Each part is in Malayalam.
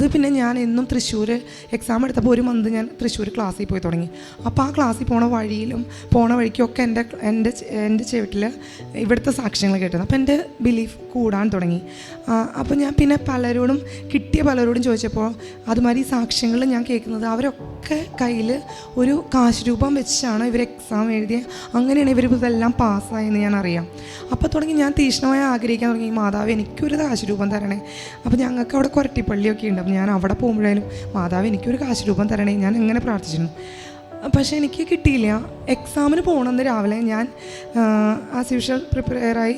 അത് പിന്നെ ഞാൻ എന്നും തൃശ്ശൂർ എക്സാം എടുത്തപ്പോൾ ഒരു മന്ത് ഞാൻ തൃശ്ശൂർ ക്ലാസ്സിൽ പോയി തുടങ്ങി. അപ്പോൾ ആ ക്ലാസ്സിൽ പോണ വഴിക്കൊക്കെ എൻ്റെ ചെവിട്ടിൽ ഇവിടുത്തെ സാക്ഷ്യങ്ങൾ കേട്ടത്. അപ്പോൾ എൻ്റെ ബിലീഫ് കൂടാൻ തുടങ്ങി. അപ്പോൾ ഞാൻ പിന്നെ കിട്ടിയ പലരോടും ചോദിച്ചപ്പോൾ അതുമാതിരി സാക്ഷ്യങ്ങളിൽ ഞാൻ കേൾക്കുന്നത് അവരൊക്കെ കയ്യിൽ ഒരു കാശ് രൂപം വെച്ചാണ് ഇവർ എക്സാം എഴുതിയത്. അങ്ങനെയാണ് ഇവർ ഇതെല്ലാം പാസ്സായെന്ന് ഞാൻ അറിയാം. അപ്പോൾ തുടങ്ങി ഞാൻ തീക്ഷ്ണമായി ആഗ്രഹിക്കാൻ തുടങ്ങി, മാതാവ് എനിക്കൊരു കാശ് രൂപം തരണേ. അപ്പോൾ ഞങ്ങൾക്ക് അവിടെ കൊരട്ടിപ്പള്ളിയൊക്കെ ഉണ്ട്. അപ്പോൾ ഞാൻ അവിടെ പോകുമ്പോഴായാലും മാതാവ് എനിക്കൊരു കാശ് രൂപം തരണേ ഞാൻ എങ്ങനെ പ്രാർത്ഥിച്ചിരുന്നു. പക്ഷേ എനിക്ക് കിട്ടിയില്ല. എക്സാമിന് പോകണമെന്ന് രാവിലെ ഞാൻ ആസ് യൂഷ്വൽ പ്രിപ്പയറായി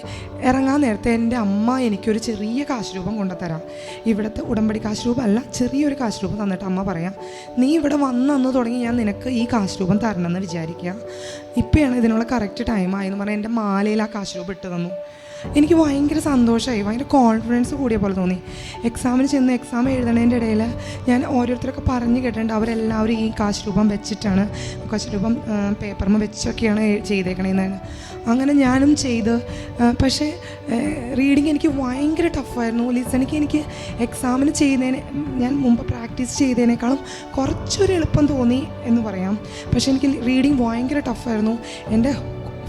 ഇറങ്ങാൻ നേരത്തെ എൻ്റെ അമ്മ എനിക്കൊരു ചെറിയ കാശ് രൂപം കൊണ്ടുതരാം, ഇവിടുത്തെ ഉടമ്പടി കാശ് രൂപം അല്ല, ചെറിയൊരു കാശ് രൂപം തന്നിട്ട് അമ്മ പറയാം, നീ ഇവിടെ വന്നു തുടങ്ങി ഞാൻ നിനക്ക് ഈ കാശ് രൂപം തരണമെന്ന് വിചാരിക്കുക, ഇപ്പോഴാണ് ഇതിനുള്ള കറക്റ്റ് ടൈമായെന്ന് പറഞ്ഞാൽ എൻ്റെ മാലയിൽ ആ കാശ് രൂപം ഇട്ട് തന്നു. എനിക്ക് ഭയങ്കര സന്തോഷമായി, ഭയങ്കര കോൺഫിഡൻസ് കൂടിയ പോലെ തോന്നി. എക്സാമിന് ചെന്ന് എക്സാം എഴുതണതിൻ്റെ ഇടയിൽ ഞാൻ ഓരോരുത്തരൊക്കെ പറഞ്ഞ് കേട്ടിട്ടുണ്ട് അവരെല്ലാവരും ഈ കാശ് രൂപം വെച്ചിട്ടാണ്, കാശ് രൂപം പേപ്പറിൽ വെച്ചൊക്കെയാണ് ചെയ്തേക്കണേന്നാണ്. അങ്ങനെ ഞാനും ചെയ്ത്. പക്ഷേ റീഡിങ് എനിക്ക് ഭയങ്കര ടഫായിരുന്നു. ലിസണിങ് എനിക്ക് എക്സാമിന് ഞാൻ മുമ്പ് പ്രാക്ടീസ് ചെയ്തതിനേക്കാളും കുറച്ചൊരു എളുപ്പം തോന്നി എന്ന് പറയാം. പക്ഷേ എനിക്ക് റീഡിങ് ഭയങ്കര ടഫായിരുന്നു. എൻ്റെ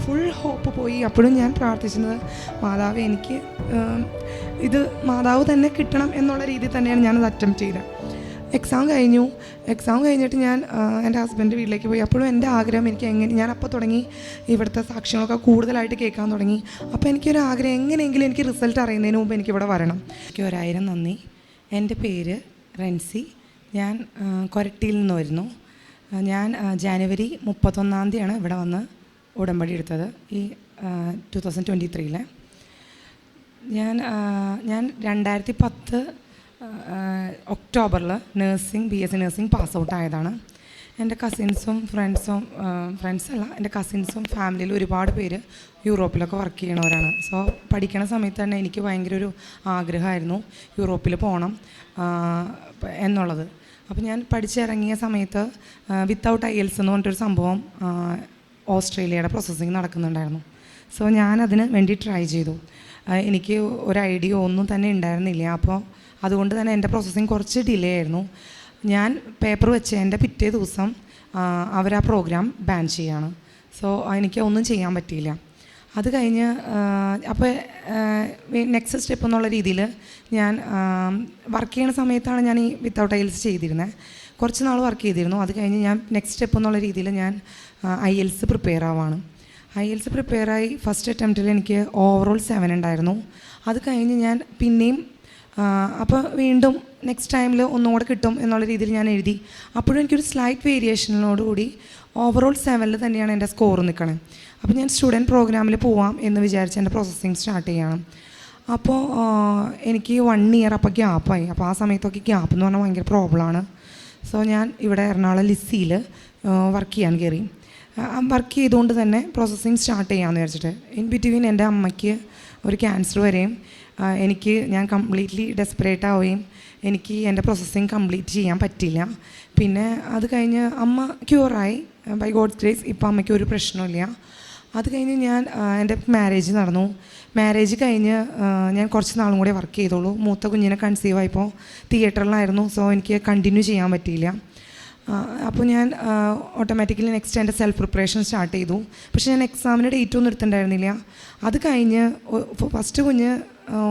ഫുൾ ഹോപ്പ് പോയി. അപ്പോഴും ഞാൻ പ്രാർത്ഥിക്കുന്നത്, മാതാവ് എനിക്ക് ഇത് മാതാവ് തന്നെ കിട്ടണം എന്നുള്ള രീതിയിൽ തന്നെയാണ് ഞാനത് അറ്റംപ്റ്റ് ചെയ്തത്. എക്സാം കഴിഞ്ഞിട്ട് ഞാൻ എൻ്റെ ഹസ്ബൻഡ് വീട്ടിലേക്ക് പോയി. അപ്പോഴും എൻ്റെ ആഗ്രഹം ഞാൻ അപ്പോൾ തുടങ്ങി ഇവിടുത്തെ സാക്ഷ്യങ്ങളൊക്കെ കൂടുതലായിട്ട് കേൾക്കാൻ തുടങ്ങി. അപ്പോൾ എനിക്കൊരു ആഗ്രഹം, എങ്ങനെയെങ്കിലും എനിക്ക് റിസൾട്ട് അറിയുന്നതിന് മുമ്പ് എനിക്കിവിടെ വരണം. എനിക്ക് 1000 നന്ദി. എൻ്റെ പേര് റെൻസി. ഞാൻ കൊരട്ടിയിൽ നിന്ന് വരുന്നു. ഞാൻ ജാനുവരി 31 ഇവിടെ വന്ന് ഉടമ്പടി എടുത്തത്, ഈ 2023. ഞാൻ 2010 ഒക്ടോബറിൽ BSc നഴ്സിംഗ് പാസ് ഔട്ട് ആയതാണ്. എൻ്റെ എൻ്റെ കസിൻസും ഫാമിലിയിൽ ഒരുപാട് പേര് യൂറോപ്പിലൊക്കെ വർക്ക് ചെയ്യണവരാണ്. സോ പഠിക്കണ സമയത്ത് തന്നെ എനിക്ക് ഭയങ്കര ഒരു ആഗ്രഹമായിരുന്നു യൂറോപ്പിൽ പോകണം എന്നുള്ളത്. അപ്പോൾ ഞാൻ പഠിച്ചിറങ്ങിയ സമയത്ത് വിത്തൗട്ട് IELTS എന്ന് പറഞ്ഞിട്ടൊരു സംഭവം ഓസ്ട്രേലിയയുടെ പ്രോസസ്സിങ് നടക്കുന്നുണ്ടായിരുന്നു. സോ ഞാനതിന് വേണ്ടി ട്രൈ ചെയ്തു. എനിക്ക് ഒരു ഐഡിയ ഒന്നും തന്നെ ഉണ്ടായിരുന്നില്ല. അപ്പോൾ അതുകൊണ്ട് തന്നെ എൻ്റെ പ്രോസസ്സിങ് കുറച്ച് ഡിലേ ആയിരുന്നു. ഞാൻ പേപ്പർ വെച്ച് എൻ്റെ പിറ്റേ ദിവസം അവർ ആ പ്രോഗ്രാം ബാൻ ചെയ്യാണ്. സോ എനിക്ക് ഒന്നും ചെയ്യാൻ പറ്റിയില്ല. അത് കഴിഞ്ഞ് അപ്പോൾ നെക്സ്റ്റ് സ്റ്റെപ്പ് എന്നുള്ള രീതിയിൽ ഞാൻ വർക്ക് ചെയ്യുന്ന സമയത്താണ് ഞാൻ ഈ വിത്തൗട്ട് IELTS ചെയ്തിരുന്നത്. കുറച്ച് നാൾ വർക്ക് ചെയ്തിരുന്നു. അത് കഴിഞ്ഞ് ഞാൻ നെക്സ്റ്റ് സ്റ്റെപ്പ് എന്നുള്ള രീതിയിൽ ഞാൻ IELTS പ്രിപ്പയർ ആവാണ്. IELTS പ്രിപ്പയറായി ഫസ്റ്റ് അറ്റംപ്റ്റിൽ എനിക്ക് ഓവറോൾ 7 ഉണ്ടായിരുന്നു. അത് കഴിഞ്ഞ് ഞാൻ പിന്നെയും അപ്പോൾ വീണ്ടും നെക്സ്റ്റ് ടൈമിൽ ഒന്നുകൂടെ കിട്ടും എന്നുള്ള രീതിയിൽ ഞാൻ എഴുതി. അപ്പോഴും എനിക്കൊരു സ്ലൈറ്റ് വേരിയേഷനോടുകൂടി ഓവറോൾ 7 തന്നെയാണ് എൻ്റെ സ്കോർ നിൽക്കണേ. അപ്പോൾ ഞാൻ സ്റ്റുഡൻറ്റ് പ്രോഗ്രാമിൽ പോവാം എന്ന് വിചാരിച്ച് എൻ്റെ പ്രോസസ്സിങ് സ്റ്റാർട്ട് ചെയ്യണം. അപ്പോൾ എനിക്ക് 1 ഇയർ അപ്പോൾ ഗ്യാപ്പായി. അപ്പോൾ ആ സമയത്തൊക്കെ ഗ്യാപ്പ് എന്ന് പറഞ്ഞാൽ ഭയങ്കര പ്രോബ്ലമാണ്. സോ ഞാൻ ഇവിടെ എറണാകുളം ലിസിയിൽ വർക്ക് ചെയ്യാൻ കയറി. വർക്ക് ചെയ്തുകൊണ്ട് തന്നെ പ്രോസസ്സിങ് സ്റ്റാർട്ട് ചെയ്യാമെന്ന് വിചാരിച്ചിട്ട് ഇൻ ബിറ്റ്വീൻ എൻ്റെ അമ്മയ്ക്ക് ഒരു ക്യാൻസർ വരെയും ഞാൻ കംപ്ലീറ്റ്ലി ഡെസ്പറേറ്റ് ആവുകയും എനിക്ക് എൻ്റെ പ്രോസസ്സിങ് കംപ്ലീറ്റ് ചെയ്യാൻ പറ്റില്ല. പിന്നെ അത് കഴിഞ്ഞ് അമ്മ ക്യൂറായി ബൈ ഗോഡ്സ് ഗ്രേസ്. ഇപ്പോൾ അമ്മയ്ക്ക് ഒരു പ്രശ്നമില്ല. അത് കഴിഞ്ഞ് എൻ്റെ മാരേജ് നടന്നു. മാരേജ് കഴിഞ്ഞ് ഞാൻ കുറച്ച് നാളും കൂടെ വർക്ക് ചെയ്തോളൂ. മൂത്ത കുഞ്ഞിനെ കൺസീവ് ആയപ്പോൾ തിയേറ്ററിലായിരുന്നു. സോ എനിക്ക് കണ്ടിന്യൂ ചെയ്യാൻ പറ്റിയില്ല. അപ്പോൾ ഞാൻ ഓട്ടോമാറ്റിക്കലി നെക്സ്റ്റ് എൻ്റെ സെൽഫ് പ്രിപ്പറേഷൻ സ്റ്റാർട്ട് ചെയ്തു. പക്ഷേ ഞാൻ എക്സാമിന് ഡേറ്റ് ഒന്നും എടുത്തിട്ടുണ്ടായിരുന്നില്ല. അത് കഴിഞ്ഞ് ഫസ്റ്റ് കുഞ്ഞ്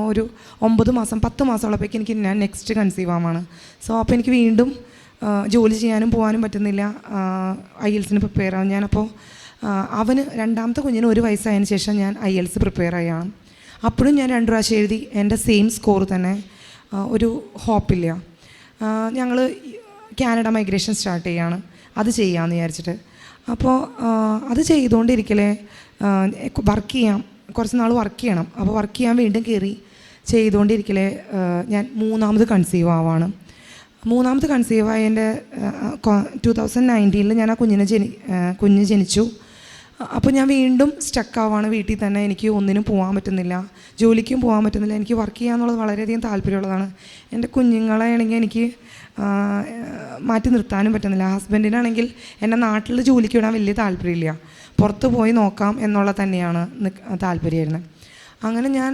ഒരു 9 മാസം 10 മാസമുള്ളപ്പോഴേക്ക് ഞാൻ നെക്സ്റ്റ് കൺസീവ് ആവാണ്. സോ അപ്പോൾ എനിക്ക് വീണ്ടും ജോലി ചെയ്യാനും പോകാനും പറ്റുന്നില്ല. IELTSന് പ്രിപ്പയർ ആവും. ഞാനപ്പോൾ അവന് രണ്ടാമത്തെ കുഞ്ഞിന് 1 വയസ്സായതിന് ശേഷം ഞാൻ IELTS പ്രിപ്പയർ ആയാണ്. അപ്പോഴും ഞാൻ 2 പ്രാവശ്യം എഴുതി. എൻ്റെ സെയിം സ്കോർ തന്നെ. ഒരു ഹോപ്പില്ല. ഞങ്ങൾ കാനഡ മൈഗ്രേഷൻ സ്റ്റാർട്ട് ചെയ്യാണ്. അത് ചെയ്യാമെന്ന് വിചാരിച്ചിട്ട്. അപ്പോൾ അത് ചെയ്തുകൊണ്ടിരിക്കലേ വർക്ക് ചെയ്യാം, കുറച്ച് നാൾ വർക്ക് ചെയ്യണം. അപ്പോൾ വർക്ക് ചെയ്യാൻ വീണ്ടും കയറി ചെയ്തുകൊണ്ടിരിക്കലേ ഞാൻ 3ാമത് കൺസീവ് ആവാണ്. 3ാമത് കൺസീവ് ആയതിൻ്റെ 2019 ഞാൻ ആ കുഞ്ഞ് ജനിച്ചു. അപ്പോൾ ഞാൻ വീണ്ടും സ്റ്റക്കാവാണ് വീട്ടിൽ തന്നെ. എനിക്ക് ഒന്നിനും പോകാൻ പറ്റുന്നില്ല, ജോലിക്കും പോകാൻ പറ്റുന്നില്ല. എനിക്ക് വർക്ക് ചെയ്യാന്നുള്ളത് വളരെയധികം താല്പര്യമുള്ളതാണ്. എൻ്റെ കുഞ്ഞുങ്ങളെ ആണെങ്കിൽ എനിക്ക് മാറ്റി നിർത്താനും പറ്റുന്നില്ല. ഹസ്ബൻഡിനാണെങ്കിൽ എൻ്റെ നാട്ടിൽ ജോലിക്ക് വിടാൻ വലിയ താല്പര്യമില്ല. പുറത്ത് പോയി നോക്കാം എന്നുള്ള തന്നെയാണ് താല്പര്യമായിരുന്നത്. അങ്ങനെ ഞാൻ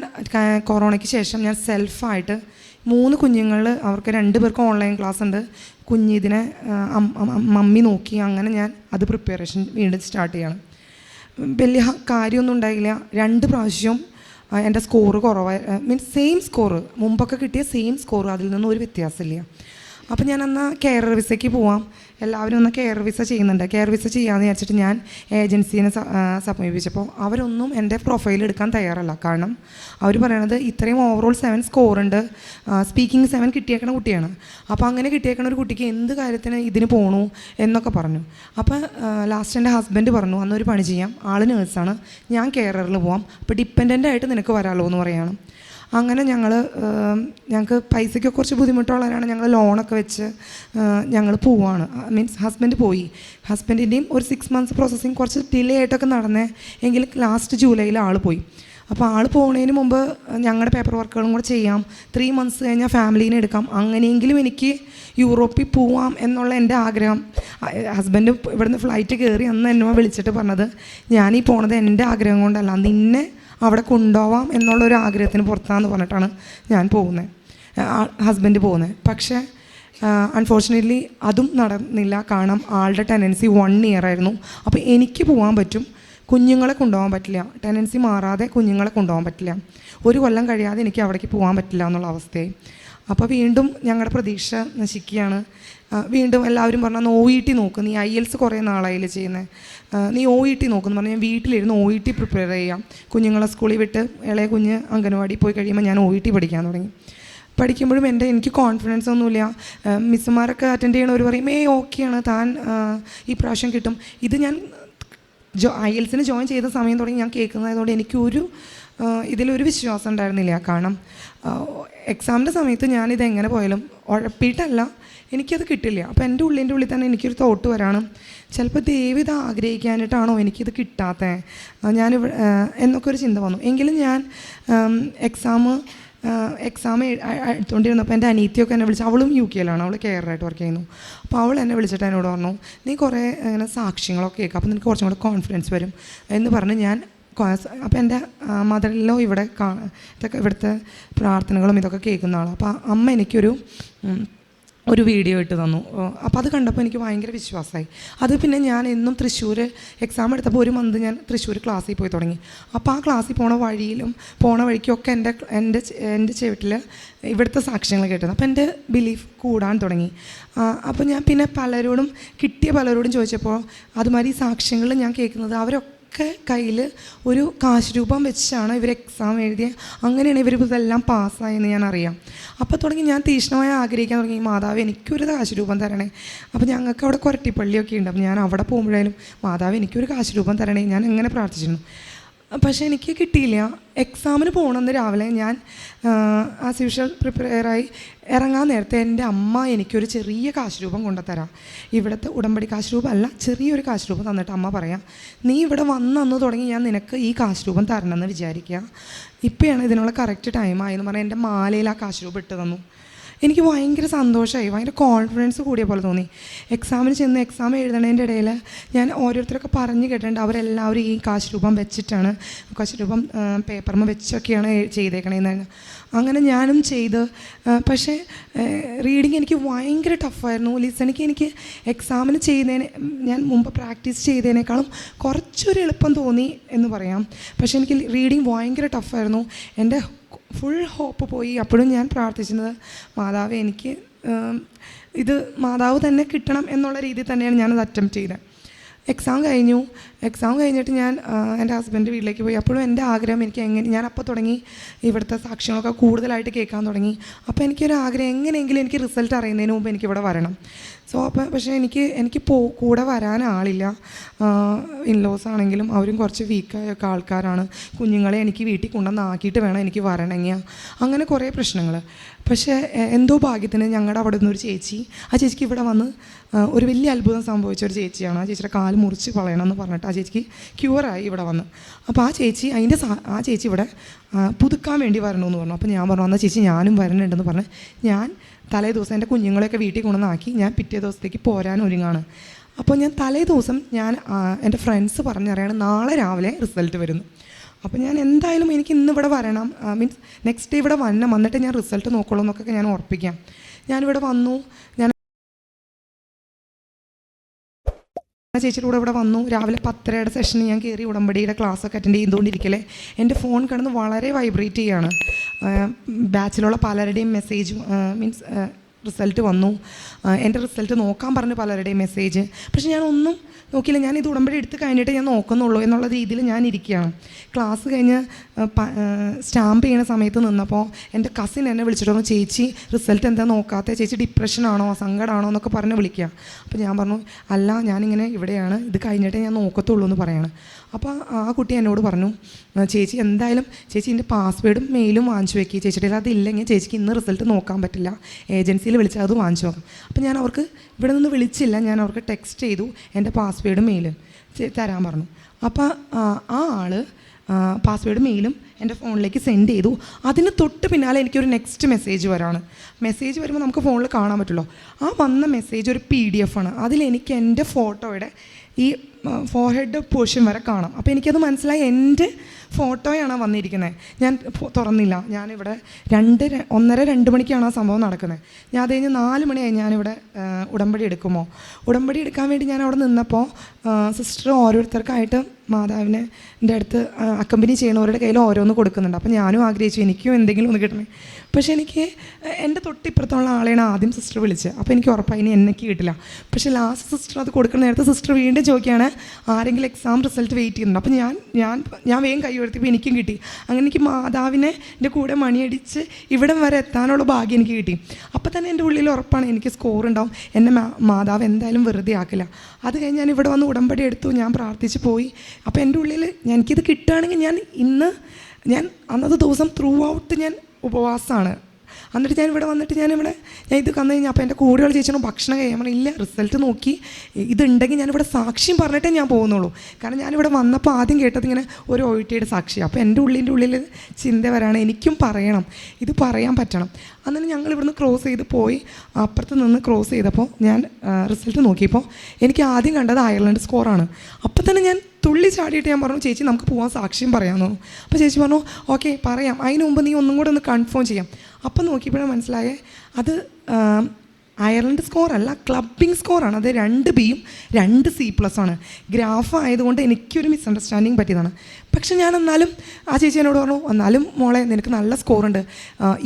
കൊറോണയ്ക്ക് ശേഷം ഞാൻ സെൽഫായിട്ട് 3 കുഞ്ഞുങ്ങൾ, അവർക്ക് 2 പേർക്ക് ഓൺലൈൻ ക്ലാസ് ഉണ്ട്. കുഞ്ഞിതിനെ മമ്മി നോക്കി. അങ്ങനെ ഞാൻ അത് പ്രിപ്പറേഷൻ വീണ്ടും സ്റ്റാർട്ട് ചെയ്യണം. വലിയ കാര്യമൊന്നും ഉണ്ടായില്ല. 2 പ്രാവശ്യം എൻ്റെ സ്കോറ് കുറവായി, മീൻസ് സെയിം സ്കോറ്, മുമ്പൊക്കെ കിട്ടിയ സെയിം സ്കോർ, അതിൽ നിന്നും ഒരു വ്യത്യാസമില്ല. അപ്പോൾ ഞാൻ എന്നാൽ കെയർ വിസയ്ക്ക് പോവാം, എല്ലാവരും ഒന്ന് കെയർ വിസ ചെയ്യുന്നുണ്ട്, കെയർ വിസ ചെയ്യാമെന്ന് വിചാരിച്ചിട്ട് ഞാൻ ഏജൻസീനെ സമീപിച്ചപ്പോൾ അവരൊന്നും എൻ്റെ പ്രൊഫൈൽ എടുക്കാൻ തയ്യാറല്ല. കാരണം അവർ പറയണത് ഇത്രയും ഓവറോൾ 7 സ്കോറുണ്ട്, സ്പീക്കിംഗ് 7 കിട്ടിയേക്കണ കുട്ടിയാണ്. അപ്പോൾ അങ്ങനെ കിട്ടിയേക്കണ ഒരു കുട്ടിക്ക് എന്ത് കാര്യത്തിന് ഇതിന് പോകണു എന്നൊക്കെ പറഞ്ഞു. അപ്പോൾ ലാസ്റ്റ് എൻ്റെ ഹസ്ബൻഡ് പറഞ്ഞു, അന്നൊരു പണി ചെയ്യാം, ആൾ നേഴ്സാണ്, ഞാൻ കെയറിൽ പോവാം, അപ്പോൾ ഡിപ്പെൻഡൻ്റ് ആയിട്ട് നിനക്ക് വരാമല്ലോ എന്ന് പറയണം. അങ്ങനെ ഞങ്ങൾക്ക് പൈസയ്ക്ക് കുറച്ച് ബുദ്ധിമുട്ടുള്ളവരാണ്. ഞങ്ങൾ ലോണൊക്കെ വെച്ച് ഞങ്ങൾ പോവാണ്. മീൻസ് ഹസ്ബൻഡ് പോയി. ഹസ്ബൻഡിൻ്റെയും ഒരു 6 മന്ത്സ് പ്രോസസ്സിങ് കുറച്ച് ഡിലേ ആയിട്ടൊക്കെ നടന്നേ, എങ്കിലും ലാസ്റ്റ് ജൂലൈയിൽ ആൾ പോയി. അപ്പോൾ ആൾ പോകുന്നതിന് മുമ്പ് ഞങ്ങളുടെ പേപ്പർ വർക്കുകളും കൂടെ ചെയ്യാം, 3 മന്ത്സ് കഴിഞ്ഞാൽ ഫാമിലീനെ എടുക്കാം, അങ്ങനെയെങ്കിലും എനിക്ക് യൂറോപ്പിൽ പോവാം എന്നുള്ള എൻ്റെ ആഗ്രഹം. ഹസ്ബൻഡ് ഇവിടുന്ന് ഫ്ലൈറ്റ് കയറി അന്ന് എന്നെ വിളിച്ചിട്ട് പറഞ്ഞത്, ഞാനീ പോണത് എൻ്റെ ആഗ്രഹം കൊണ്ടല്ല, നിന്നെ അവിടെ കൊണ്ടുപോവാം എന്നുള്ളൊരു ആഗ്രഹത്തിന് പുറത്താന്ന് പറഞ്ഞിട്ടാണ് ഞാൻ പോകുന്നത്, ഹസ്ബൻഡ് പോകുന്നത്. പക്ഷേ അൺഫോർച്ചുനേറ്റ്ലി അതും നടന്നില്ല. കാരണം ആളുടെ ടെനൻസി 1 ഇയർ ആയിരുന്നു. അപ്പോൾ എനിക്ക് പോകാൻ പറ്റും, കുഞ്ഞുങ്ങളെ കൊണ്ടുപോകാൻ പറ്റില്ല. ടെനൻസി മാറാതെ കുഞ്ഞുങ്ങളെ കൊണ്ടുപോകാൻ പറ്റില്ല. 1 കൊല്ലം കഴിയാതെ എനിക്ക് അവിടേക്ക് പോകാൻ പറ്റില്ല എന്നുള്ള അവസ്ഥയായി. അപ്പോൾ വീണ്ടും ഞങ്ങളുടെ പ്രതീക്ഷ നശിക്കുകയാണ്. വീണ്ടും എല്ലാവരും പറഞ്ഞാൽ OET നോക്ക്, നീ IELTS കുറേ നാളായില്ലേ ചെയ്യുന്നത്, നീ OET നോക്കുന്നു പറഞ്ഞാൽ ഞാൻ വീട്ടിലിരുന്ന് OET പ്രിപ്പയർ ചെയ്യാം. കുഞ്ഞുങ്ങളെ സ്കൂളിൽ വിട്ട് ഇളയ കുഞ്ഞ് അംഗനവാടി പോയി കഴിയുമ്പോൾ ഞാൻ OET പഠിക്കാൻ തുടങ്ങി. പഠിക്കുമ്പോഴും എനിക്ക് കോൺഫിഡൻസ് ഒന്നുമില്ല. മിസ്സുമാരൊക്കെ അറ്റൻഡ് ചെയ്യണവർ പറയും, ഓക്കെയാണ്, താൻ ഈ പ്രാവശ്യം കിട്ടും. ഇത് ഞാൻ IELTSന് ജോയിൻ ചെയ്ത സമയം തുടങ്ങി ഞാൻ കേൾക്കുന്നതുകൊണ്ട് എനിക്കൊരു ഇതിലൊരു വിശ്വാസം ഉണ്ടായിരുന്നില്ല. കാരണം എക്സാമിൻ്റെ സമയത്ത് ഞാനിത് എങ്ങനെ പോയാലും ഉഴപ്പിയിട്ടല്ല, എനിക്കത് കിട്ടില്ല. അപ്പോൾ എൻ്റെ ഉള്ളിൽ തന്നെ എനിക്കൊരു തോട്ട് വരാണ്, ചിലപ്പോൾ ദൈവം ഇത് ആഗ്രഹിക്കാനായിട്ടാണോ എനിക്കിത് കിട്ടാത്തത്, എന്നൊക്കെ ഒരു ചിന്ത വന്നു. എങ്കിലും ഞാൻ എക്സാം എടുത്തുകൊണ്ടിരുന്നപ്പോൾ എൻ്റെ അനീത്തിയൊക്കെ എന്നെ വിളിച്ചു. അവളും UK അവൾ കെയറായിട്ട് വർക്ക് ചെയ്യുന്നു. അപ്പോൾ അവൾ എന്നെ വിളിച്ചിട്ട് എന്നോട് പറഞ്ഞു, നീ കുറേ അങ്ങനെ സാക്ഷ്യങ്ങളൊക്കെ കേൾക്കാം, അപ്പോൾ നിനക്ക് കുറച്ചും കൂടെ കോൺഫിഡൻസ് വരും എന്ന് പറഞ്ഞ് ഞാൻ. അപ്പോൾ എൻ്റെ മദറിലോ ഇവിടുത്തെ പ്രാർത്ഥനകളും ഇതൊക്കെ കേൾക്കുന്ന ആളാണ്. അപ്പോൾ അമ്മ എനിക്കൊരു വീഡിയോ ഇട്ട് തന്നു. അപ്പോൾ അത് കണ്ടപ്പോൾ എനിക്ക് ഭയങ്കര വിശ്വാസമായി. അത് പിന്നെ ഞാൻ എന്നും തൃശ്ശൂർ എക്സാം എടുത്തപ്പോൾ 1 മന്ത് ഞാൻ തൃശ്ശൂർ ക്ലാസ്സിൽ പോയി തുടങ്ങി. അപ്പോൾ ആ ക്ലാസ്സിൽ പോണ വഴിക്കൊക്കെ എൻ്റെ ചെവിട്ടിൽ ഇവിടുത്തെ സാക്ഷ്യങ്ങൾ കേട്ടത്. അപ്പോൾ എൻ്റെ ബിലീഫ് കൂടാൻ തുടങ്ങി. അപ്പോൾ ഞാൻ പിന്നെ കിട്ടിയ പലരോടും ചോദിച്ചപ്പോൾ അതുമാതിരി ഈ സാക്ഷ്യങ്ങൾ ഞാൻ കേൾക്കുന്നത് അവരൊക്കെ കയ്യിൽ ഒരു കാശ് രൂപം വെച്ചാണ് ഇവർ എക്സാം എഴുതിയത്. അങ്ങനെയാണ് ഇതെല്ലാം പാസ്സായെന്ന് ഞാൻ അറിയാം. അപ്പോൾ തുടങ്ങി ഞാൻ തീക്ഷ്ണമായി ആഗ്രഹിക്കാൻ തുടങ്ങി, മാതാവ് എനിക്കൊരു കാശ് രൂപം തരണേ. അപ്പോൾ ഞങ്ങൾക്ക് അവിടെ കൊരട്ടിപ്പള്ളിയൊക്കെ ഉണ്ട്. അപ്പോൾ ഞാൻ അവിടെ പോകുമ്പോഴായാലും മാതാവ് എനിക്കൊരു കാശ് രൂപം തരണേ ഞാൻ എങ്ങനെ പ്രാർത്ഥിച്ചിരുന്നു. പക്ഷേ എനിക്ക് കിട്ടിയില്ല. എക്സാമിന് പോകണമെന്ന് രാവിലെ ഞാൻ ആസ് യൂഷ്വൽ പ്രിപ്പയറായി ഇറങ്ങാൻ നേരത്തെ എൻ്റെ അമ്മ എനിക്കൊരു ചെറിയ കാശ് രൂപം കൊണ്ടുതരാം. ഇവിടുത്തെ ഉടമ്പടി കാശ് രൂപം അല്ല, ചെറിയൊരു കാശ് രൂപം തന്നിട്ട് അമ്മ പറയാം, നീ ഇവിടെ വന്നു തുടങ്ങി ഞാൻ നിനക്ക് ഈ കാശ് രൂപം തരണമെന്ന് വിചാരിക്കുക, ഇപ്പോഴാണ് ഇതിനുള്ള കറക്റ്റ് ടൈമായെന്ന് പറഞ്ഞാൽ എൻ്റെ മാലയിൽ ആ കാശ് രൂപം ഇട്ട് തന്നു. എനിക്ക് ഭയങ്കര സന്തോഷമായി, ഭയങ്കര കോൺഫിഡൻസ് കൂടിയ പോലെ തോന്നി. എക്സാമിന് ചെന്ന് എക്സാം എഴുതണതിൻ്റെ ഇടയിൽ ഞാൻ ഓരോരുത്തരൊക്കെ പറഞ്ഞ് കേട്ടിട്ടുണ്ട്, അവരെല്ലാവരും ഈ കാശ് രൂപം വെച്ചിട്ടാണ്, കാശ് രൂപം പേപ്പറിൽ വെച്ചൊക്കെയാണ് ചെയ്തേക്കണേന്ന്. അങ്ങനെ ഞാനും ചെയ്ത്. പക്ഷേ റീഡിങ് എനിക്ക് ഭയങ്കര ടഫായിരുന്നു. ലിസണിങ് എനിക്ക് എക്സാമിന് ഞാൻ മുമ്പ് പ്രാക്ടീസ് ചെയ്തതിനേക്കാളും കുറച്ചൊരു എളുപ്പം തോന്നി എന്ന് പറയാം. പക്ഷേ എനിക്ക് റീഡിങ് ഭയങ്കര ടഫായിരുന്നു. എൻ്റെ ഫുൾ ഹോപ്പ് പോയി. അപ്പോഴും ഞാൻ പ്രാർത്ഥിച്ചിരുന്നത്, മാതാവ് എനിക്ക് ഇത് മാതാവ് തന്നെ കിട്ടണം എന്നുള്ള രീതിയിൽ തന്നെയാണ് ഞാനത് അറ്റംപ്റ്റ് ചെയ്തത്. എക്സാം കഴിഞ്ഞിട്ട് ഞാൻ എൻ്റെ ഹസ്ബൻഡ് വീട്ടിലേക്ക് പോയി. അപ്പോഴും എൻ്റെ ആഗ്രഹം ഞാൻ അപ്പോൾ തുടങ്ങി ഇവിടുത്തെ സാക്ഷ്യങ്ങളൊക്കെ കൂടുതലായിട്ട് കേൾക്കാൻ തുടങ്ങി. അപ്പോൾ എനിക്കൊരു ആഗ്രഹം, എങ്ങനെയെങ്കിലും എനിക്ക് റിസൾട്ട് അറിയുന്നതിന് മുമ്പ് എനിക്കിവിടെ വരണം. പക്ഷേ എനിക്ക് കൂടെ വരാൻ ആളില്ല. ഇൻലോസ് ആണെങ്കിലും അവരും കുറച്ച് വീക്കായ ആൾക്കാരാണ്. കുഞ്ഞുങ്ങളെ എനിക്ക് വീട്ടിൽ കൊണ്ടുവന്ന് ആക്കിയിട്ട് വേണം എനിക്ക് വരണമെങ്കിൽ, അങ്ങനെ കുറേ പ്രശ്നങ്ങൾ. പക്ഷേ എന്തോ ഭാഗ്യത്തിന് ഞങ്ങളുടെ അവിടെ നിന്നൊരു ചേച്ചി, ആ ചേച്ചിക്ക് ഇവിടെ വന്ന് ഒരു വലിയ അത്ഭുതം സംഭവിച്ച ഒരു ചേച്ചിയാണ്. ആ ചേച്ചിയുടെ കാല് മുറിച്ച് കളയണമെന്ന് പറഞ്ഞിട്ട് ആ ചേച്ചിക്ക് ക്യൂറായി ഇവിടെ വന്ന്. അപ്പോൾ ആ ചേച്ചി ഇവിടെ പുതുക്കാൻ വേണ്ടി വരണമെന്ന് പറഞ്ഞു. അപ്പോൾ ഞാൻ പറഞ്ഞു, എന്നാൽ ചേച്ചി ഞാനും വരണുണ്ടെന്ന് പറഞ്ഞ് ഞാൻ തലേ ദിവസം എൻ്റെ കുഞ്ഞുങ്ങളെയൊക്കെ വീട്ടിൽ കൊണ്ടുവന്നാക്കി ഞാൻ പിറ്റേ ദിവസത്തേക്ക് പോരാൻ ഒരുങ്ങാണ്. അപ്പോൾ ഞാൻ തലേ ദിവസം എൻ്റെ ഫ്രണ്ട്സ് പറഞ്ഞറിയാണ് നാളെ രാവിലെ റിസൾട്ട് വരുന്നു. അപ്പോൾ ഞാൻ എന്തായാലും എനിക്ക് ഇന്ന് ഇവിടെ വരണം, മീൻസ് നെക്സ്റ്റ് ഡേ ഇവിടെ വന്നിട്ട് ഞാൻ റിസൾട്ട് നോക്കുള്ളൂ എന്നൊക്കെ ഞാൻ ഉറപ്പിക്കാം. ഞാനിവിടെ വന്നു, ഞാൻ ചേച്ചിയുടെ കൂടെ ഇവിടെ വന്നു. രാവിലെ 10:30 സെഷന് ഞാൻ കയറി ഉടമ്പടിയുടെ ക്ലാസ്സൊക്കെ അറ്റൻഡ് ചെയ്തുകൊണ്ടിരിക്കലേ എൻ്റെ ഫോൺ കിടന്ന് വളരെ വൈബ്രേറ്റ് ചെയ്യാണ്. ബാച്ചിലുള്ള പലരുടെയും മെസ്സേജ്, മീൻസ് റിസൾട്ട് വന്നു, എൻ്റെ റിസൾട്ട് നോക്കാൻ പറഞ്ഞു പലരുടെയും മെസ്സേജ്. പക്ഷെ ഞാനൊന്നും നോക്കിയില്ല. ഞാൻ ഇത് ഉടമ്പടി എടുത്ത് കഴിഞ്ഞിട്ട് ഞാൻ നോക്കുന്നുള്ളൂ എന്നുള്ള രീതിയിൽ ഞാൻ ഇരിക്കുകയാണ്. ക്ലാസ് കഴിഞ്ഞ് സ്റ്റാമ്പ് ചെയ്യുന്ന സമയത്ത് നിന്നപ്പോൾ എൻ്റെ കസിൻ എന്നെ വിളിച്ചിട്ട് പറഞ്ഞു, ചേച്ചി റിസൾട്ട് എന്താ നോക്കാത്ത, ചേച്ചി ഡിപ്രഷനാണോ സങ്കടമാണോ എന്നൊക്കെ പറഞ്ഞ് വിളിക്കുക. അപ്പോൾ ഞാൻ പറഞ്ഞു, അല്ല ഞാനിങ്ങനെ ഇവിടെയാണ്, ഇത് കഴിഞ്ഞിട്ടേ ഞാൻ നോക്കത്തുള്ളൂ എന്ന് പറയാണ്. അപ്പോൾ ആ കുട്ടി എന്നോട് പറഞ്ഞു, ചേച്ചി എന്തായാലും ചേച്ചി എൻ്റെ പാസ്വേഡും മെയിലും വാങ്ങിച്ചു വെക്കുക, ചേച്ചിയുടെ അതില്ലെങ്കിൽ ചേച്ചിക്ക് ഇന്ന് റിസൾട്ട് നോക്കാൻ പറ്റില്ല, ഏജൻസിയിൽ വിളിച്ചാൽ അത് വാങ്ങിച്ചു നോക്കാം. അപ്പോൾ ഞാൻ അവർക്ക് ഇവിടെ നിന്ന് വിളിച്ചില്ല, ഞാൻ അവർക്ക് ടെക്സ്റ്റ് ചെയ്തു, എൻ്റെ പാസ്വേഡും മെയിലും തരാൻ പറഞ്ഞു. അപ്പോൾ ആ ആൾ പാസ്വേഡ് മെയിലും എൻ്റെ ഫോണിലേക്ക് സെൻഡ് ചെയ്തു. അതിന് തൊട്ട് പിന്നാലെ എനിക്കൊരു നെക്സ്റ്റ് മെസ്സേജ് വരാണ്. മെസ്സേജ് വരുമ്പോൾ നമുക്ക് ഫോണിൽ കാണാൻ പറ്റുമല്ലോ. ആ വന്ന മെസ്സേജ് ഒരു PDF ആണ്. അതിലെനിക്ക് എൻ്റെ ഫോട്ടോയുടെ ഈ ഫോർഹെഡ് പോർഷൻ വരെ കാണാം. അപ്പോൾ എനിക്കത് മനസ്സിലായി എൻ്റെ ഫോട്ടോയാണ് വന്നിരിക്കുന്നത്. ഞാൻ തുറന്നില്ല. ഞാനിവിടെ 1:30-2 മണിക്കാണ് ആ സംഭവം നടക്കുന്നത്. ഞാൻ അത് കഴിഞ്ഞ് 4 മണിയായി ഞാനിവിടെ ഉടമ്പടി എടുക്കാൻ വേണ്ടി ഞാൻ അവിടെ നിന്നപ്പോൾ സിസ്റ്റർ ഓരോരുത്തർക്കായിട്ട് മാതാവിനെ എൻ്റെ അടുത്ത് അക്കമ്പനി ചെയ്യണവരുടെ കയ്യിൽ ഓരോന്ന് കൊടുക്കുന്നുണ്ട്. അപ്പോൾ ഞാനും ആഗ്രഹിച്ചു എനിക്കും എന്തെങ്കിലും ഒന്ന് കിട്ടണേ. പക്ഷേ എനിക്ക് എൻ്റെ തൊട്ടിപ്പുറത്തുള്ള ആളെയാണ് ആദ്യം സിസ്റ്റർ വിളിച്ചത്. അപ്പോൾ എനിക്ക് ഉറപ്പായി ഇനി എനിക്ക് കിട്ടില്ല. പക്ഷേ ലാസ്റ്റ് സിസ്റ്റർ അത് കൊടുക്കുന്ന നേരത്തെ സിസ്റ്റർ വീണ്ടും ചോദിക്കുകയാണ്, ആരെങ്കിലും എക്സാം റിസൾട്ട് വെയിറ്റ് ചെയ്യുന്നുണ്ട്. അപ്പോൾ ഞാൻ വേഗം കൈ ഉയർത്തിയപ്പോൾ എനിക്കും കിട്ടി. അങ്ങനെ എനിക്ക് മാതാവിനെ എൻ്റെ കൂടെ മണിയടിച്ച് ഇവിടെ വരെ എത്താനുള്ള ഭാഗ്യം എനിക്ക് കിട്ടി. അപ്പോൾ തന്നെ എൻ്റെ ഉള്ളിൽ ഉറപ്പാണ് എനിക്ക് സ്കോർ ഉണ്ടാവും, എന്നെ മാതാവ് എന്തായാലും വെറുതെ ആക്കില്ല. അത് കഴിഞ്ഞ് ഞാൻ ഇവിടെ വന്ന് ഉടമ്പടി എടുത്തു, ഞാൻ പ്രാർത്ഥിച്ച് പോയി. അപ്പോൾ എൻ്റെ ഉള്ളിൽ എനിക്കിത് കിട്ടുകയാണെങ്കിൽ ഞാൻ അന്നത്തെ ദിവസം ത്രൂ ഔട്ട് ഞാൻ ഉപവാസമാണ്. എന്നിട്ട് ഞാൻ ഇവിടെ വന്നിട്ട് ഞാൻ ഇത് വന്നു കഴിഞ്ഞാൽ അപ്പോൾ എൻ്റെ കൂടെയുള്ള ചേച്ചിയോട് ഭക്ഷണം കഴിയാൻ പറഞ്ഞു, ഇല്ല റിസൾട്ട് നോക്കി ഇതുണ്ടെങ്കിൽ ഞാനിവിടെ സാക്ഷ്യം പറഞ്ഞിട്ടേ ഞാൻ പോകുന്നുള്ളൂ. കാരണം ഞാനിവിടെ വന്നപ്പോൾ ആദ്യം കേട്ടത് ഇങ്ങനെ ഒരു OITയുടെ സാക്ഷി. അപ്പോൾ എൻ്റെ ഉള്ളിൽ ചിന്ത വരാണ്, എനിക്കും പറയണം, ഇത് പറയാൻ പറ്റണം. അങ്ങനെ ഞങ്ങൾ ഇവിടുന്ന് ക്രോസ് ചെയ്ത് പോയി. അപ്പുറത്ത് നിന്ന് ക്രോസ് ചെയ്തപ്പോൾ ഞാൻ റിസൾട്ട് നോക്കിയപ്പോൾ എനിക്ക് ആദ്യം കണ്ടത് അയർലൻഡ് സ്കോറാണ്. അപ്പോൾ തന്നെ ഞാൻ തുള്ളി ചാടിയിട്ട് ഞാൻ പറഞ്ഞു, ചേച്ചി നമുക്ക് പോകാൻ സാക്ഷ്യം പറയാമെന്നു. അപ്പോൾ ചേച്ചി പറഞ്ഞു, ഓക്കെ പറയാം, അതിന് മുമ്പ് നീ ഒന്നും കൂടെ ഒന്ന് കൺഫേം ചെയ്യാം. അപ്പം നോക്കിയപ്പോഴാണ് മനസ്സിലായേ അത് അയർലൻഡ് സ്കോറല്ല, ക്ലബിംഗ് സ്കോറാണ്. അത് 2 Bയും 2 C+ ആണ്. ഗ്രാഫ് ആയതുകൊണ്ട് എനിക്കൊരു മിസ്അണ്ടർസ്റ്റാൻഡിങ് പറ്റിയതാണ്. പക്ഷെ ഞാൻ എന്നാലും ആ ചേച്ചി എന്നോട് പറഞ്ഞു, എന്നാലും മോളെ നിനക്ക് നല്ല സ്കോറുണ്ട്,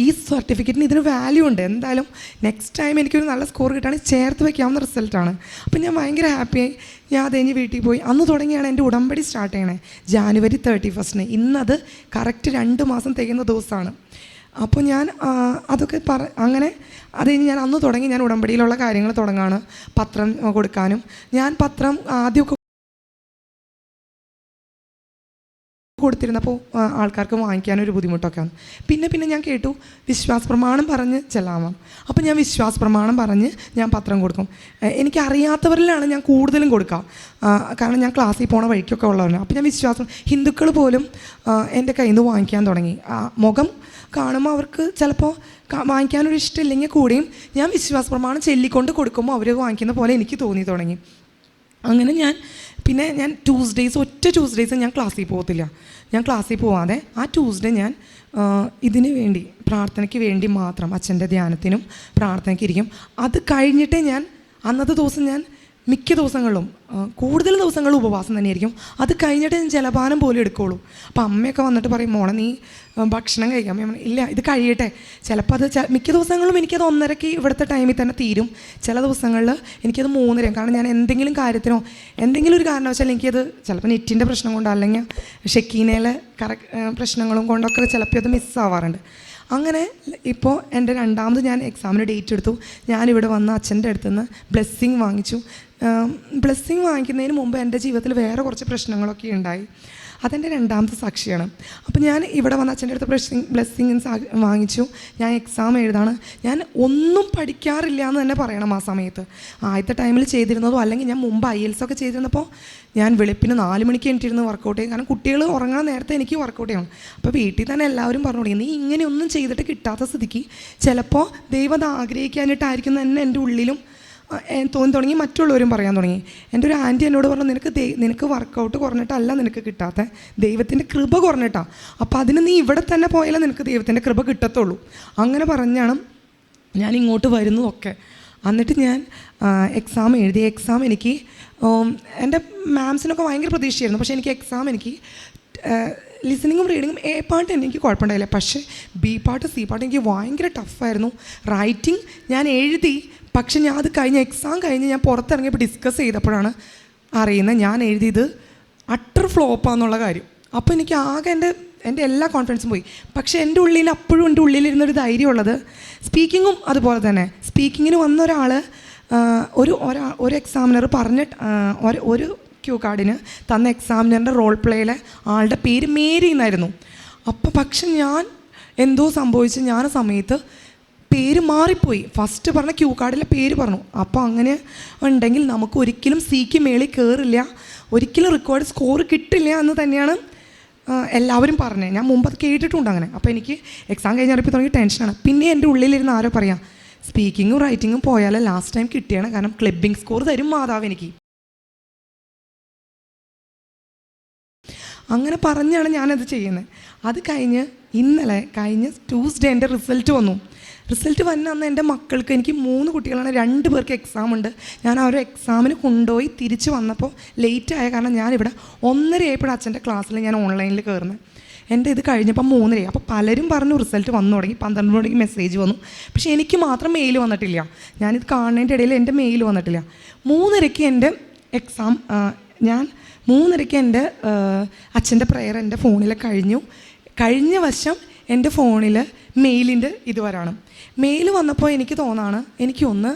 ഈ സർട്ടിഫിക്കറ്റിന് ഇതിന് വാല്യൂ ഉണ്ട്, എന്തായാലും നെക്സ്റ്റ് ടൈം എനിക്കൊരു നല്ല സ്കോർ കിട്ടുകയാണെങ്കിൽ ചേർത്ത് വയ്ക്കാവുന്ന റിസൾട്ടാണ്. അപ്പം ഞാൻ ഭയങ്കര ഹാപ്പിയായി. ഞാൻ അത് കഴിഞ്ഞ് വീട്ടിൽ പോയി. അന്ന് തുടങ്ങിയാണ് എൻ്റെ ഉടമ്പടി സ്റ്റാർട്ട് ചെയ്യണേ, ജാനുവരി 31. ഇന്നത് കറക്റ്റ് 2 മാസം തികയുന്ന ദിവസമാണ്. അപ്പോൾ ഞാൻ അതൊക്കെ അങ്ങനെ അത് കഴിഞ്ഞ് ഞാൻ അന്ന് തുടങ്ങി ഞാൻ ഉടമ്പടിയിലുള്ള കാര്യങ്ങൾ തുടങ്ങാണ്. പത്രം കൊടുക്കാനും ഞാൻ പത്രം ആദ്യമൊക്കെ കൊടുത്തിരുന്നപ്പോൾ ആൾക്കാർക്ക് വാങ്ങിക്കാനൊരു ബുദ്ധിമുട്ടൊക്കെ വന്നു. പിന്നെ ഞാൻ കേട്ടു വിശ്വാസ പ്രമാണം പറഞ്ഞ് ചെല്ലാമോ. അപ്പോൾ ഞാൻ വിശ്വാസ പ്രമാണം പറഞ്ഞ് ഞാൻ പത്രം കൊടുക്കും. എനിക്കറിയാത്തവരിലാണ് ഞാൻ കൂടുതലും കൊടുക്കുക, കാരണം ഞാൻ ക്ലാസ്സിൽ പോണ വഴിക്കൊക്കെ ഉള്ളവരാണ്. അപ്പോൾ ഞാൻ ഹിന്ദുക്കൾ പോലും എൻ്റെ കയ്യിൽ നിന്ന് വാങ്ങിക്കാൻ തുടങ്ങി. മുഖം കാണുമ്പോൾ അവർക്ക് ചിലപ്പോൾ വാങ്ങിക്കാനൊരു ഇഷ്ടമില്ലെങ്കിൽ കൂടിയും ഞാൻ വിശ്വാസ പ്രമാണം ചൊല്ലിക്കൊണ്ട് കൊടുക്കുമ്പോൾ അവർ വാങ്ങിക്കുന്ന പോലെ എനിക്ക് തോന്നി തുടങ്ങി. അങ്ങനെ ഞാൻ ഒറ്റ ട്യൂസ്ഡേയ്സ് ഞാൻ ക്ലാസ്സിൽ പോകത്തില്ല. ഞാൻ ക്ലാസ്സിൽ പോവാതെ ആ ട്യൂസ്ഡേ ഞാൻ ഇതിന് വേണ്ടി പ്രാർത്ഥനയ്ക്ക് വേണ്ടി മാത്രം അച്ഛൻ്റെ ധ്യാനത്തിനും പ്രാർത്ഥനയ്ക്ക് ഇരിക്കും. അത് കഴിഞ്ഞിട്ടേ ഞാൻ അന്നത്തെ ദിവസം ഞാൻ മിക്ക ദിവസങ്ങളിലും കൂടുതൽ ദിവസങ്ങളും ഉപവാസം തന്നെയായിരിക്കും. അത് കഴിഞ്ഞിട്ട് ഞാൻ ജലപാനം പോലും എടുക്കുകയുള്ളൂ. അപ്പോൾ അമ്മയൊക്കെ വന്നിട്ട് പറയും, മോളെ നീ ഭക്ഷണം കഴിക്കാം. ഇല്ല ഇത് കഴിയട്ടെ. ചിലപ്പോൾ അത് മിക്ക ദിവസങ്ങളും എനിക്കത് 1:30 ഇവിടുത്തെ ടൈമിൽ തന്നെ തീരും. ചില ദിവസങ്ങളിൽ എനിക്കത് 3:30. കാരണം ഞാൻ എന്തെങ്കിലും കാര്യത്തിനോ എന്തെങ്കിലും ഒരു കാരണവശാൽ എനിക്കത് ചിലപ്പോൾ നെറ്റിൻ്റെ പ്രശ്നം കൊണ്ടോ അല്ലെങ്കിൽ ഷെക്കീനയിലെ പ്രശ്നങ്ങളും കൊണ്ടൊക്കെ ചിലപ്പോൾ അത് മിസ്സാവാറുണ്ട്. അങ്ങനെ ഇപ്പോൾ എൻ്റെ രണ്ടാമത് ഞാൻ എക്സാമിന് ഡേറ്റ് എടുത്തു. ഞാനിവിടെ വന്ന് അച്ഛൻ്റെ അടുത്ത് നിന്ന് ബ്ലെസ്സിങ് വാങ്ങിച്ചു. ബ്ലെസ്സിങ് വാങ്ങിക്കുന്നതിന് മുമ്പ് എൻ്റെ ജീവിതത്തിൽ വേറെ കുറച്ച് പ്രശ്നങ്ങളൊക്കെ ഉണ്ടായി. അതെൻ്റെ രണ്ടാമത്തെ സാക്ഷിയാണ്. അപ്പോൾ ഞാൻ ഇവിടെ വന്ന് അച്ഛൻ്റെ അടുത്ത് ബ്ലെസ്സിങ് വാങ്ങിച്ചു. ഞാൻ എക്സാം എഴുതാണ്. ഞാൻ ഒന്നും പഠിക്കാറില്ല എന്ന് തന്നെ പറയണം. ആ സമയത്ത് ആദ്യത്തെ ടൈമിൽ ചെയ്തിരുന്നതോ അല്ലെങ്കിൽ ഞാൻ മുമ്പ് IELTS ഒക്കെ ചെയ്തിരുന്നപ്പോൾ ഞാൻ വെളുപ്പിന് 4 മണിക്ക് എണീറ്റിരുന്ന് വർക്കൗട്ട് ചെയ്യും. കാരണം കുട്ടികൾ ഉറങ്ങാൻ നേരത്തെ എനിക്ക് വർക്കൗട്ട് ചെയ്യണം. അപ്പോൾ വീട്ടിൽ തന്നെ എല്ലാവരും പറഞ്ഞു തുടങ്ങി, നീ ഇങ്ങനെയൊന്നും ചെയ്തിട്ട് കിട്ടാത്ത സ്ഥിതിക്ക് ചിലപ്പോൾ ദൈവം അത് ആഗ്രഹിക്കാനായിട്ടായിരിക്കും തന്നെ എൻ്റെ ഉള്ളിലും തോന്നി തുടങ്ങി. മറ്റുള്ളവരും പറയാൻ തുടങ്ങി. എൻ്റെ ഒരു ആൻറ്റി എന്നോട് പറഞ്ഞു, നിനക്ക് വർക്കൗട്ട് കുറഞ്ഞിട്ടല്ല നിനക്ക് കിട്ടാത്ത, ദൈവത്തിൻ്റെ കൃപ കുറഞ്ഞിട്ടാണ്. അപ്പോൾ അതിന് നീ ഇവിടെ തന്നെ പോയാലേ നിനക്ക് ദൈവത്തിൻ്റെ കൃപ കിട്ടത്തുള്ളൂ. അങ്ങനെ പറഞ്ഞാണ് ഞാൻ ഇങ്ങോട്ട് വരുന്നതൊക്കെ. എന്നിട്ട് ഞാൻ എക്സാം എഴുതി. എക്സാം എനിക്ക് എൻ്റെ മാംസിനൊക്കെ ഭയങ്കര പ്രതീക്ഷയായിരുന്നു. പക്ഷേ എനിക്ക് ലിസണിങ്ങും റീഡിങ്ങും എ പാർട്ട് എനിക്ക് കുഴപ്പമുണ്ടായില്ല. പക്ഷേ ബി പാർട്ട് സി പാർട്ട് എനിക്ക് ഭയങ്കര ടഫായിരുന്നു. റൈറ്റിംഗ് ഞാൻ എഴുതി, പക്ഷെ ഞാൻ അത് എക്സാം കഴിഞ്ഞ് ഞാൻ പുറത്തിറങ്ങിയപ്പോൾ ഡിസ്കസ് ചെയ്തപ്പോഴാണ് അറിയുന്നത് ഞാൻ എഴുതിയത് അട്ടർ ഫ്ലോപ്പാന്നുള്ള കാര്യം. അപ്പോൾ എനിക്ക് ആകെ എൻ്റെ എല്ലാ കോൺഫിഡൻസും പോയി. പക്ഷേ എൻ്റെ ഉള്ളിൽ അപ്പോഴും എൻ്റെ ഉള്ളിലിരുന്നൊരു ധൈര്യമുള്ളത്, സ്പീക്കിങ്ങും അതുപോലെ തന്നെ. സ്പീക്കിങ്ങിന് വന്ന ഒരു എക്സാമിനർ ഒരു ക്യൂ കാർഡിന് തന്ന എക്സാമിനറിൻ്റെ റോൾ പ്ലേയിലെ ആളുടെ പേര് മേരി എന്നായിരുന്നു. പക്ഷെ ഞാൻ എന്തോ സംഭവിച്ച് ഞാൻ സമയത്ത് പേര് മാറിപ്പോയി. ഫസ്റ്റ് പറഞ്ഞ ക്യൂ കാർഡിലെ പേര് പറഞ്ഞു. അപ്പോൾ അങ്ങനെ ഉണ്ടെങ്കിൽ നമുക്ക് ഒരിക്കലും സിക്ക് മേളിൽ കയറില്ല, ഒരിക്കലും റെക്കോർഡ് സ്കോർ കിട്ടില്ല എന്ന് തന്നെയാണ് എല്ലാവരും പറഞ്ഞത്. ഞാൻ മുമ്പ് അത് കേട്ടിട്ടുണ്ട് അങ്ങനെ. അപ്പോൾ എനിക്ക് എക്സാം കഴിഞ്ഞപ്പോൾ തുടങ്ങി ടെൻഷനാണ്. പിന്നെ എൻ്റെ ഉള്ളിലിരുന്ന് ആരോ പറയാം, സ്പീക്കിങ്ങും റൈറ്റിങ്ങും പോയാൽ ലാസ്റ്റ് ടൈം കിട്ടിയാണ്, കാരണം ക്ലബിംഗ് സ്കോർ തരും മാതാവ് എനിക്ക്. അങ്ങനെ പറഞ്ഞാണ് ഞാനത് ചെയ്യുന്നത്. അത് കഴിഞ്ഞ ട്യൂസ്ഡേ എൻ്റെ റിസൾട്ട് വന്നു. റിസൾട്ട് വന്ന അന്ന് എൻ്റെ മക്കൾക്ക്, എനിക്ക് 3 കുട്ടികളാണ്, 2 പേർക്ക് എക്സാം ഉണ്ട്. ഞാൻ ആ ഒരു എക്സാമിന് കൊണ്ടുപോയി തിരിച്ച് വന്നപ്പോൾ ലേറ്റായ കാരണം ഞാനിവിടെ 1:30 ആയപ്പോഴും അച്ഛൻ്റെ ക്ലാസ്സിൽ ഞാൻ ഓൺലൈനിൽ കയറുന്നത്. എൻ്റെ ഇത് കഴിഞ്ഞപ്പോൾ 3:30. അപ്പോൾ പലരും പറഞ്ഞു റിസൾട്ട് വന്നു തുടങ്ങി. 12 മണിക്ക് മെസ്സേജ് വന്നു. പക്ഷേ എനിക്ക് മാത്രം മെയിൽ വന്നിട്ടില്ല. ഞാനിത് കാണുന്നതിൻ്റെ ഇടയിൽ എൻ്റെ മെയിൽ വന്നിട്ടില്ല. 3:30 എൻ്റെ എക്സാം, ഞാൻ 3:30 എൻ്റെ അച്ഛൻ്റെ പ്രെയർ എൻ്റെ ഫോണിൽ കഴിഞ്ഞ വശം എൻ്റെ ഫോണിൽ മെയിലിൻ്റെ ഇതുവരാണ്. മെയിൽ വന്നപ്പോൾ എനിക്ക് തോന്നാണ്, എനിക്കൊന്ന്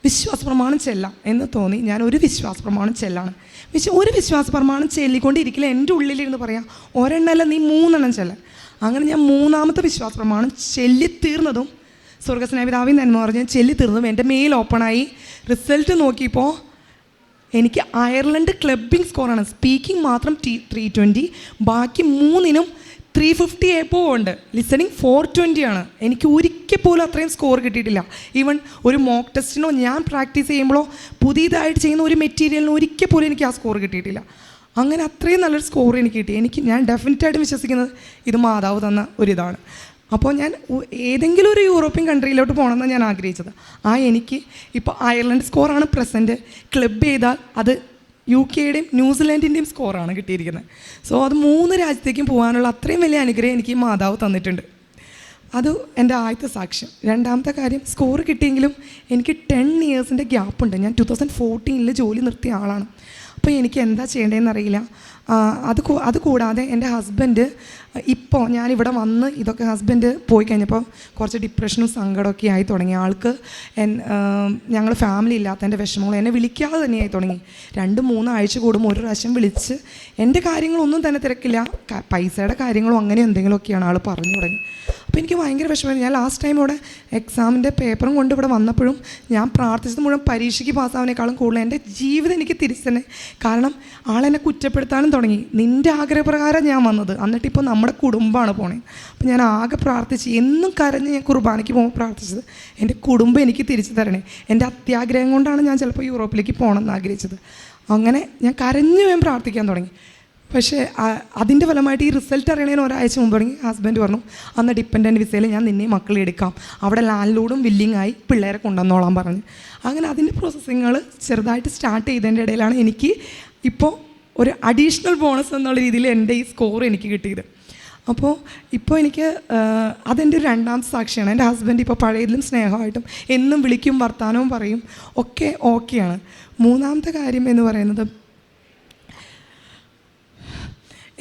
വിശ്വാസ പ്രമാണം ചെല്ലാം എന്ന് തോന്നി. ഞാൻ ഒരു വിശ്വാസ പ്രമാണം ചെല്ലാണ്. ഒരു വിശ്വാസ പ്രമാണം ചെല്ലിക്കൊണ്ടിരിക്കില്ല. എൻ്റെ ഉള്ളിലിരുന്ന് പറയാം, ഒരെണ്ണമല്ല നീ 3 എണ്ണം ചെല്ലാൻ. അങ്ങനെ ഞാൻ 3ാമത്തെ വിശ്വാസ പ്രമാണം ചെല്ലിത്തീർന്നതും, സ്വർഗ്ഗസ്നേഹിതാവിൻ നന്മ പറഞ്ഞ് ചെല്ലിത്തീർന്നതും എൻ്റെ മെയിൽ ഓപ്പണായി. റിസൾട്ട് നോക്കിയപ്പോൾ എനിക്ക് അയർലൻഡ് ക്ലബിംഗ് സ്കോറാണ്. സ്പീക്കിംഗ് മാത്രം 320, ബാക്കി 3നും 350 എബോ ഉണ്ട്. ലിസണിങ് 420 ആണ്. എനിക്ക് ഒരിക്കൽ പോലും അത്രയും സ്കോർ കിട്ടിയിട്ടില്ല. ഈവൻ ഒരു മോക്ക് ടെസ്റ്റിനോ ഞാൻ പ്രാക്ടീസ് ചെയ്യുമ്പോഴോ പുതിയതായിട്ട് ചെയ്യുന്ന ഒരു മെറ്റീരിയലിനോ ഒരിക്കൽ പോലും എനിക്ക് ആ സ്കോർ കിട്ടിയിട്ടില്ല. അങ്ങനെ അത്രയും നല്ലൊരു സ്കോർ എനിക്ക് കിട്ടി. ഞാൻ ഡെഫിനറ്റായിട്ടും വിശ്വസിക്കുന്നത് ഇത് മാതാവ് തന്ന ഒരിതാണ്. അപ്പോൾ ഞാൻ ഏതെങ്കിലും ഒരു യൂറോപ്യൻ കൺട്രിയിലോട്ട് പോകണമെന്നാണ് ഞാൻ ആഗ്രഹിച്ചത്. എനിക്ക് ഇപ്പോൾ അയർലൻഡ് സ്കോറാണ് പ്രസൻറ്റ്. ക്ലബ് ചെയ്താൽ അത് UK-യുടെയും ന്യൂസിലാൻഡിൻ്റെയും സ്കോറാണ് കിട്ടിയിരിക്കുന്നത്. സോ അത് 3 രാജ്യത്തേക്കും പോകാനുള്ള അത്രയും വലിയ അനുഗ്രഹം എനിക്ക് മാതാവ് തന്നിട്ടുണ്ട്. അത് എൻ്റെ ആദ്യത്തെ സാക്ഷ്യം. രണ്ടാമത്തെ കാര്യം, സ്കോർ കിട്ടിയെങ്കിലും എനിക്ക് 10 ഇയേഴ്സിൻ്റെ ഗ്യാപ്പുണ്ട്. ഞാൻ 2014 ജോലി നിർത്തിയ ആളാണ്. അപ്പോൾ എനിക്ക് എന്താ ചെയ്യേണ്ടതെന്ന് അറിയില്ല. അത് കൂടാതെ എൻ്റെ ഹസ്ബൻഡ് ഇപ്പോൾ ഞാനിവിടെ വന്ന് ഇതൊക്കെ ഹസ്ബൻഡ് പോയി കഴിഞ്ഞപ്പോൾ കുറച്ച് ഡിപ്രഷനും സങ്കടമൊക്കെ ആയി തുടങ്ങി. ആൾക്ക് ഞങ്ങൾ ഫാമിലി ഇല്ലാത്തതിൻ്റെ വിഷമങ്ങൾ എന്നെ വിളിക്കാതെ തന്നെയായി തുടങ്ങി. 2-3 ആഴ്ച കൂടുമ്പോൾ ഒരു പ്രാവശ്യം വിളിച്ച് എൻ്റെ കാര്യങ്ങളൊന്നും തന്നെ തിരക്കില്ല, പൈസയുടെ കാര്യങ്ങളും അങ്ങനെ എന്തെങ്കിലുമൊക്കെയാണ് ആൾ പറഞ്ഞു തുടങ്ങി. അപ്പോൾ എനിക്ക് ഭയങ്കര വിഷമമായിരുന്നു. ഞാൻ ലാസ്റ്റ് ടൈം ഇവിടെ എക്സാമിൻ്റെ പേപ്പറും കൊണ്ട് ഇവിടെ വന്നപ്പോഴും ഞാൻ പ്രാർത്ഥിച്ചത് മുഴുവൻ പരീക്ഷയ്ക്ക് പാസ്സാവുന്നതിനേക്കാളും കൂടുതൽ എൻ്റെ ജീവിതം എനിക്ക് തിരിച്ചു തന്നെ. കാരണം ആളെന്നെ കുറ്റപ്പെടുത്താനും തുടങ്ങി. നിൻ്റെ ആഗ്രഹപ്രകാരം ഞാൻ വന്നത്, എന്നിട്ടിപ്പോൾ നമ്മുടെ കുടുംബമാണ് പോണേ. അപ്പോൾ ഞാൻ ആകെ പ്രാർത്ഥിച്ച്, എന്നും കരഞ്ഞ് ഞാൻ കുർബാനയ്ക്ക് പോകുമ്പോൾ പ്രാർത്ഥിച്ചത്, എൻ്റെ കുടുംബം എനിക്ക് തിരിച്ചു തരണേ. എൻ്റെ അത്യാഗ്രഹം കൊണ്ടാണ് ഞാൻ ചിലപ്പോൾ യൂറോപ്പിലേക്ക് പോകണമെന്ന് ആഗ്രഹിച്ചത്. അങ്ങനെ ഞാൻ കരഞ്ഞു വേഗം പ്രാർത്ഥിക്കാൻ തുടങ്ങി. പക്ഷേ അതിൻ്റെ ഫലമായിട്ട് ഈ റിസൾട്ട് അറിയണതിന് ഒരാഴ്ച മുമ്പ് തുടങ്ങി ഹസ്ബൻഡ് പറഞ്ഞു, അന്ന് ഡിപ്പെൻഡൻറ്റ് വിസയിൽ ഞാൻ നിന്നെ മക്കളെ എടുക്കാം, അവിടെ ലാൻഡ് ലോഡും വില്ലിങ്ങായി പിള്ളേരെ കൊണ്ടുവന്നോളാൻ പറഞ്ഞു. അങ്ങനെ അതിൻ്റെ പ്രോസസ്സിങ്ങൾ ചെറുതായിട്ട് സ്റ്റാർട്ട് ചെയ്തതിൻ്റെ ഇടയിലാണ് എനിക്ക് ഇപ്പോൾ ഒരു അഡീഷണൽ ബോണസ് എന്നുള്ള രീതിയിൽ എൻ്റെ ഈ സ്കോർ എനിക്ക് കിട്ടിയത്. അപ്പോൾ ഇപ്പോൾ എനിക്ക് അതെൻ്റെ ഒരു 2ാമത്തെ സാക്ഷിയാണ്. എൻ്റെ ഹസ്ബൻഡ് ഇപ്പോൾ പഴയതിലും സ്നേഹമായിട്ടും എന്നും വിളിക്കും, വർത്തമാനവും പറയും, ഒക്കെ ഓക്കെയാണ്. 3ാമത്തെ കാര്യം എന്ന് പറയുന്നത്,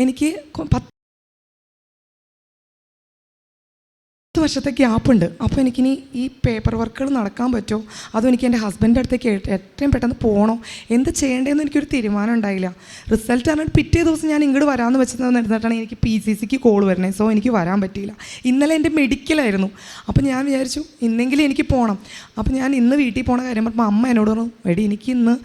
എനിക്ക് 10 വർഷത്തെ ഗ്യാപ്പുണ്ട്. അപ്പോൾ എനിക്കിനി ഈ പേപ്പർ വർക്കുകൾ നടക്കാൻ പറ്റുമോ, അതോ എനിക്ക് എൻ്റെ ഹസ്ബൻഡിൻ്റെ അടുത്തേക്ക് എത്രയും പെട്ടെന്ന് പോകണോ, എന്ത് ചെയ്യേണ്ടതെന്ന് എനിക്കൊരു തീരുമാനം ഉണ്ടായില്ല. റിസൾട്ട് പറഞ്ഞിട്ട് പിറ്റേ ദിവസം ഞാൻ ഇങ്ങോട്ട് വരാമെന്ന് വെച്ചിട്ടാണ് എനിക്ക് PCCക്ക് കോൾ വരുന്നത്. സോ എനിക്ക് വരാൻ പറ്റിയില്ല. ഇന്നലെ എൻ്റെ മെഡിക്കലായിരുന്നു. അപ്പോൾ ഞാൻ വിചാരിച്ചു ഇന്നെങ്കിലും എനിക്ക് പോകണം. അപ്പോൾ ഞാൻ ഇന്ന് വീട്ടിൽ പോകണ കാര്യം പറഞ്ഞപ്പോൾ അമ്മ എന്നോട് പറഞ്ഞു, എടി എനിക്ക് ഇന്ന്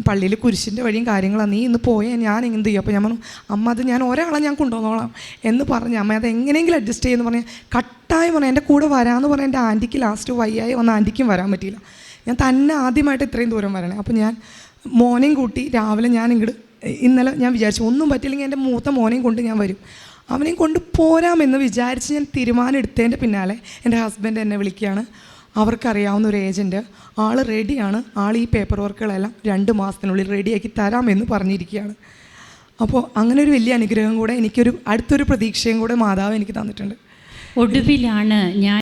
പള്ളിയിൽ കുരിശിൻ്റെ വഴിയും കാര്യങ്ങളാണ്, നീ ഇന്ന് പോയാൽ ഞാൻ എന്ത് ചെയ്യും. അപ്പോൾ ഞാൻ പറഞ്ഞു, അമ്മ അത് ഞാൻ ഒരാളെ ഞാൻ കൊണ്ടുവന്നോളാം എന്ന് പറഞ്ഞ് അമ്മ അത് എങ്ങനെയെങ്കിലും അഡ്ജസ്റ്റ് ചെയ്യുമെന്ന് പറഞ്ഞാൽ കട്ടായി പറഞ്ഞു എൻ്റെ കൂടെ വരാമെന്ന് പറഞ്ഞാൽ എൻ്റെ ആൻറ്റിക്ക് ലാസ്റ്റ് വയ്യായി വന്ന ആൻറ്റിക്കും വരാൻ പറ്റിയില്ല. ഞാൻ തന്നെ ആദ്യമായിട്ട് ഇത്രയും ദൂരം വരണേ. അപ്പോൾ ഞാൻ മോനെയും കൂട്ടി രാവിലെ ഞാൻ ഇന്നലെ ഞാൻ വിചാരിച്ചു ഒന്നും പറ്റില്ലെങ്കിൽ എൻ്റെ മൂത്ത മോനെയും കൊണ്ട് ഞാൻ വരും. അവനെയും കൊണ്ട് പോരാമെന്ന് വിചാരിച്ച് ഞാൻ തീരുമാനം എടുത്തതിൻ്റെ പിന്നാലെ എൻ്റെ ഹസ്ബൻഡ് എന്നെ വിളിക്കുകയാണ്. അവർക്കറിയാവുന്ന ഒരു ഏജൻറ്റ്, ആൾ റെഡിയാണ്, ആൾ ഈ പേപ്പർ വർക്കുകളെല്ലാം 2 മാസത്തിനുള്ളിൽ റെഡിയാക്കി തരാമെന്ന് പറഞ്ഞിരിക്കുകയാണ്. അപ്പോൾ അങ്ങനെ ഒരു വലിയ അനുഗ്രഹം കൂടെ, അടുത്തൊരു പ്രതീക്ഷയും കൂടെ മാതാവ് എനിക്ക് തന്നിട്ടുണ്ട്. ഒടുവിലാണ് ഞാൻ